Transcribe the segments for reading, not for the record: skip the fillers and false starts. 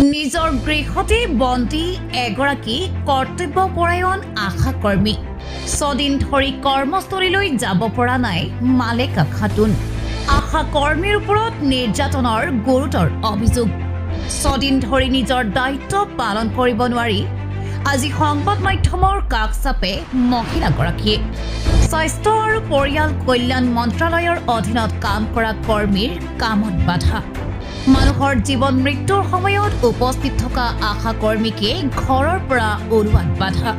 নিজৰ গৃহতে বন্দী এগৰাকী কৰ্তব্যপৰায়ণ আশাকৰ্মী। 6 দিন ধৰি কৰ্মস্থলীলৈ যাব পৰা নাই মালেকা খাতুন। আশাকৰ্মীৰ ওপৰত নিৰ্যাতনৰ গুৰুতৰ অভিযোগ। 6 দিন ধৰি নিজৰ দায়িত্ব পালন কৰিব নোৱাৰি আজি সংবাদ মাধ্যমৰ কাষ চাপে মহিলাগৰাকীয়ে। স্বাস্থ্য আৰু পৰিয়াল কল্যাণ মন্ত্ৰালয়ৰ অধীনত কাম কৰা কৰ্মীৰ কামত বাধা। মানুহৰ জীৱন মৃত্যুৰ সময়ত উপস্থিত থকা আশাকৰ্মীকে ঘৰৰ পৰা ওলোৱাত বাধা।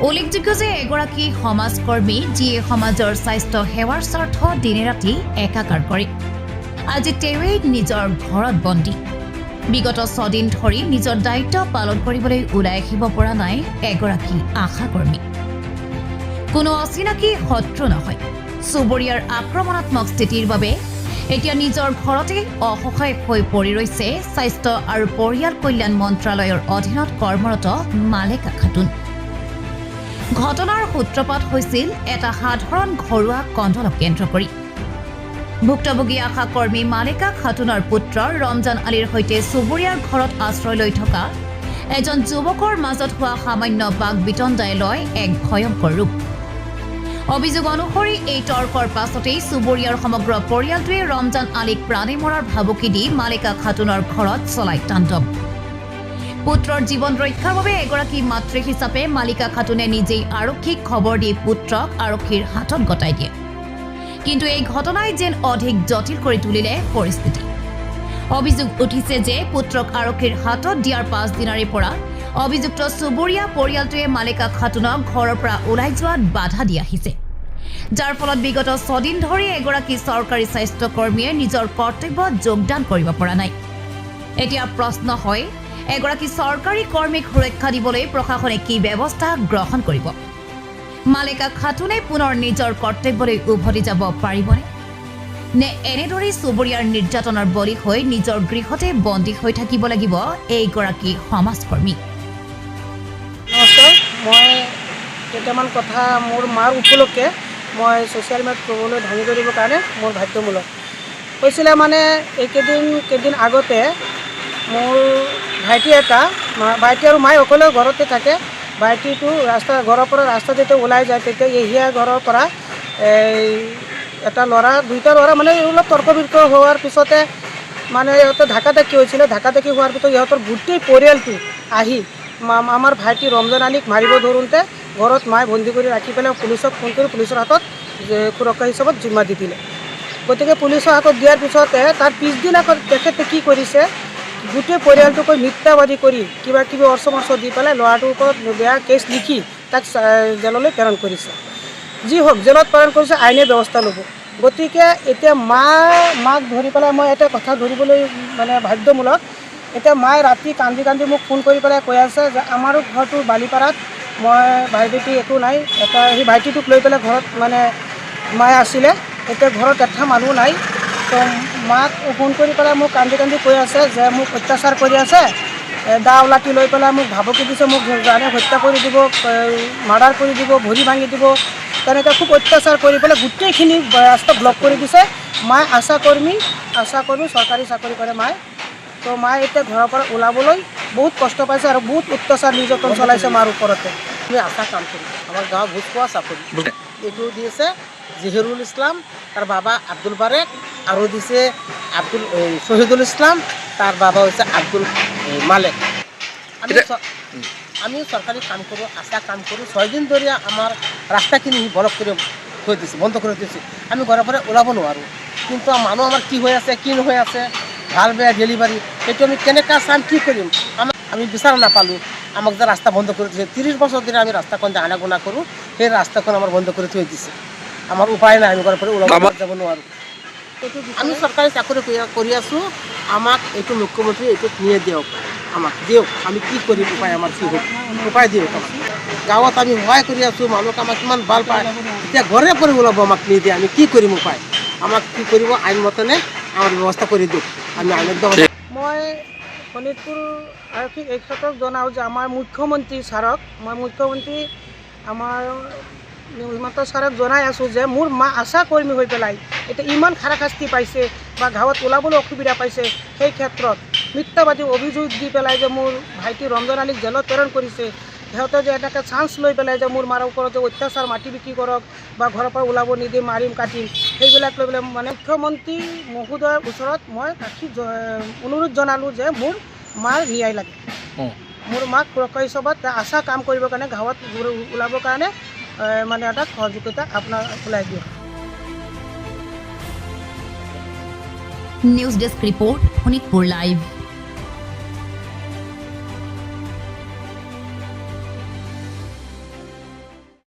উল্লেখযোগ্য যে এগৰাকী সমাজকৰ্মী যিয়ে সমাজৰ স্বাস্থ্য সেৱাৰ স্বাৰ্থ দিনে ৰাতি একাকাৰ কৰে। আজি তেওঁৱেই নিজৰ ঘৰত বন্দী। বিগত 6 দিন ধৰি নিজৰ দায়িত্ব পালন কৰিবলৈ ওলাই আহিব পৰা নাই এগৰাকী আশাকৰ্মী। কোনো অচিনাকি শত্ৰু নহয়, চুবুৰীয়াৰ আক্ৰমণাত্মক স্থিতিৰ বাবে এতিয়া নিজৰ ঘৰতে অসহায় হৈ পৰি ৰৈছে স্বাস্থ্য আৰু পৰিয়াল কল্যাণ মন্ত্ৰালয়ৰ অধীনত কৰ্মৰত মালেকা খাতুন। ঘটনাৰ সূত্ৰপাত হৈছিল এটা সাধাৰণ ঘৰুৱা কণ্ডলক কেন্দ্ৰ কৰি। ভুক্তভোগী আশাকৰ্মী মালেকা খাতুনৰ পুত্ৰ ৰমজান আলীৰ সৈতে চুবুৰীয়াৰ ঘৰত আশ্ৰয় লৈ থকা এজন যুৱকৰ মাজত হোৱা সামান্য বাক বিতণ্ডাই লয় এক ভয়ংকৰ ৰূপ। অভিযোগ অনুসৰি এই তৰ্কৰ পাছতেই চুবুৰীয়াৰ সমগ্ৰ পৰিয়ালটোৱে ৰমজান আলীক প্ৰাণে মৰাৰ ভাবুকি দি মালেকা খাতুনৰ ঘৰত চলাই তাণ্ডৱ। পুত্ৰৰ জীৱন ৰক্ষাৰ বাবে এগৰাকী মাতৃ হিচাপে মালেকা খাতুনে নিজেই আৰক্ষীক খবৰ দি পুত্ৰক আৰক্ষীৰ হাতত গতাই দিয়ে। কিন্তু এই ঘটনাই যেন অধিক জটিল কৰি তুলিলে পৰিস্থিতি। অভিযোগ উঠিছে যে পুত্ৰক আৰক্ষীৰ হাতত দিয়াৰ 5 দিনৰে পৰা অভিযুক্ত চুবুৰীয়া পৰিয়ালটোৱে মালেকা খাতুনক ঘৰৰ পৰা ওলাই যোৱাত বাধা দি আহিছে, যাৰ ফলত বিগত 6 দিন ধৰি এগৰাকী চৰকাৰী স্বাস্থ্যকৰ্মীয়ে নিজৰ কৰ্তব্যত যোগদান কৰিব পৰা নাই। এতিয়া প্ৰশ্ন হয়, এগৰাকী চৰকাৰী কৰ্মীক সুৰক্ষা দিবলৈ প্ৰশাসনে কি ব্যৱস্থা গ্ৰহণ কৰিব? মালেকা খাতুনে পুনৰ নিজৰ কৰ্তব্যলৈ উভতি যাব পাৰিবনে, নে এনেদৰেই চুবুৰীয়াৰ নিৰ্যাতনৰ বলি হৈ নিজৰ গৃহতে বন্দী হৈ থাকিব লাগিব এইগৰাকী সমাজকৰ্মী? নমস্কাৰ, মই কেইটামান কথা মোৰ মাৰ উপলক্ষে মই ছ'চিয়েল মিডিয়াত ক'বলৈ দাঙি ধৰিবৰ কাৰণে মোৰ বাধ্যমূলক হৈছিলে। মানে কেইদিন আগতে মোৰ ভাইটি আৰু মায়ে অকলে ঘৰতে থাকে। ভাইটিটো ঘৰৰ পৰা ৰাস্তা যেতিয়া ওলাই যায় তেতিয়া এহিয়া ঘৰৰ পৰা দুইটা ল'ৰা মানে অলপ তৰ্ক বিতৰ্ক হোৱাৰ পিছতে মানে ইহঁতে ঢাকাঢাকি হৈছিলে। ঢাকাঢাকি হোৱাৰ পিছত ইহঁতৰ গোটেই পৰিয়ালটো আহি আমাৰ ভাইটি ৰমজান আলীক মাৰিব ধৰোঁতে ঘৰত মায়ে বন্দী কৰি ৰাখি পেলাই পুলিচক ফোন কৰি পুলিচৰ হাতত সুৰক্ষা হিচাপত জিম্মা দি দিলে। গতিকে পুলিচৰ হাতত দিয়াৰ পিছতে তাৰ পিছদিনা তেখেতে কি কৰিছে, গোটেই পৰিয়ালটোকৈ মিথ্যাবাদী কৰি কিবা কিবি অৰ্থ দি পেলাই ল'ৰাটোৰ ওপৰত বেয়া কেছ লিখি তাক জেললৈ প্ৰেৰণ কৰিছে। যি হওক, জেলত প্ৰেৰণ কৰিছে, আইনী ব্যৱস্থা ল'ব। গতিকে এতিয়া মাক ধৰি পেলাই মই এটা কথা ধৰিবলৈ মানে বাধ্যমূলক। এতিয়া মায়ে ৰাতি কান্দি কান্দি মোক ফোন কৰি পেলাই কৈ আছে যে আমাৰো ঘৰটো বালিপাৰাত, মই ভাইটি একো নাই, সেই ভাইটিটোক লৈ পেলাই ঘৰত মানে মায়ে আছিলে। এতিয়া ঘৰত এটা মানুহ নাই। তো মাক ফোন কৰি পেলাই মোক কান্দি কান্দি কৈ আছে যে মোক অত্যাচাৰ কৰি আছে, দা ওলাটি লৈ পেলাই মোক ভাবুকি দিছে, মোক জানে হত্যা কৰি দিব, মাৰ্ডাৰ কৰি দিব, ভৰি ভাঙি দিব, তেনেকৈ খুব অত্যাচাৰ কৰি পেলাই গোটেইখিনি ৰাস্তা ব্লক কৰি দিছে। মায়ে আশাকৰ্মী চৰকাৰী চাকৰি কৰে মায়ে। তো মায়ে এতিয়া ঘৰৰ পৰা ওলাবলৈ বহুত কষ্ট পাইছে আৰু বহুত অত্যাচাৰ নিৰ্যাতন চলাইছে মাৰ ওপৰতে। আমি আশা কাম কৰোঁ, আমাৰ গাঁৱৰ ভোজ খোৱা চাকৰি এইটো দিছে জহিৰুল ইছলাম, তাৰ বাবা আব্দুল বাৰেক, আৰু দিছে শহীদুল ইছলাম, তাৰ বাবা হৈছে আব্দুল মালেক। আমি চৰকাৰী কাম কৰোঁ, আশা কাম কৰোঁ। 6 দিন ধৰি আমাৰ ৰাস্তাখিনি ব্লক কৰি থৈ দিছে, বন্ধ কৰি দিছে। আমি ঘৰৰ পৰা ওলাব নোৱাৰোঁ। কিন্তু মানুহ আমাৰ কি হৈ আছে, কি নহয় আছে, ভাল বেয়া ডেলিভাৰী, সেইটো আমি কেনেকৈ চাম, কি কৰিম? আমি বিচাৰ নাপালোঁ। আমাক যে ৰাস্তা বন্ধ কৰি দিছে, 30 বছৰ ধৰি আমি ৰাস্তাখন যে আনাগোনা কৰোঁ, সেই ৰাস্তাখন আমাৰ বন্ধ কৰি থৈ দিছে। আমাৰ উপায় নাই, আমি ঘৰৰ পৰা ওলাব যাব নোৱাৰোঁ। আমি চৰকাৰী চাকৰি কৰি আছোঁ, আমাক এইটো মুখ্যমন্ত্ৰী এইটোত নিয়ে দিয়ক, আমাক দিয়ক। আমি কি কৰিম, উপায় আমাৰ কি হ'ব, উপায় দিয়ক আমাক। গাঁৱত আমি সহায় কৰি আছোঁ, মানুহক আমাক কিমান ভাল পায়, এতিয়া ঘৰে পৰা ওলাব আমাক নিদিয়ে। আমি কি কৰিম, উপায় আমাক কি কৰিব, আইন মতেনে আমাৰ ব্যৱস্থা কৰি দিয়ক। আমি আইনত মই শোণিতপুৰ আৰক্ষীক এই ক্ষেত্ৰত জনাওঁ যে আমাৰ মুখ্যমন্ত্ৰী ছাৰক আমাৰ হিমন্ত ছাৰক জনাই আছোঁ যে মোৰ মা আশাকৰ্মী হৈ পেলাই এতিয়া ইমান হাৰাশাস্তি পাইছে বা গাঁৱত ওলাবলৈ অসুবিধা পাইছে। সেই ক্ষেত্ৰত মিথ্যাবাদী অভিযোগ দি পেলাই যে মোৰ ভাইটি ৰমজান আলীক জেলত প্ৰেৰণ কৰিছে সিহঁতে যে এনেকৈ চান্স লৈ পেলাই যে মোৰ মাৰ ওপৰত যে অত্যাচাৰ মাটি বিক্ৰী কৰক বা ঘৰৰ পৰা ওলাব নিদিম মাৰিম কাটিম সেইবিলাক লৈ পেলাই মানে মুখ্যমন্ত্ৰী মহোদয়ৰ ওচৰত মই অনুৰোধ জনালোঁ যে মোৰ মাৰ ন্যায় লাগে মোৰ মাক সুৰক্ষা হিচাপত আশা কাম কৰিবৰ কাৰণে গাঁৱত ওলাবৰ কাৰণে মানে এটা সহযোগিতা আপোনাৰ ওলাই দিয়ক। News desk report Sonitpur live.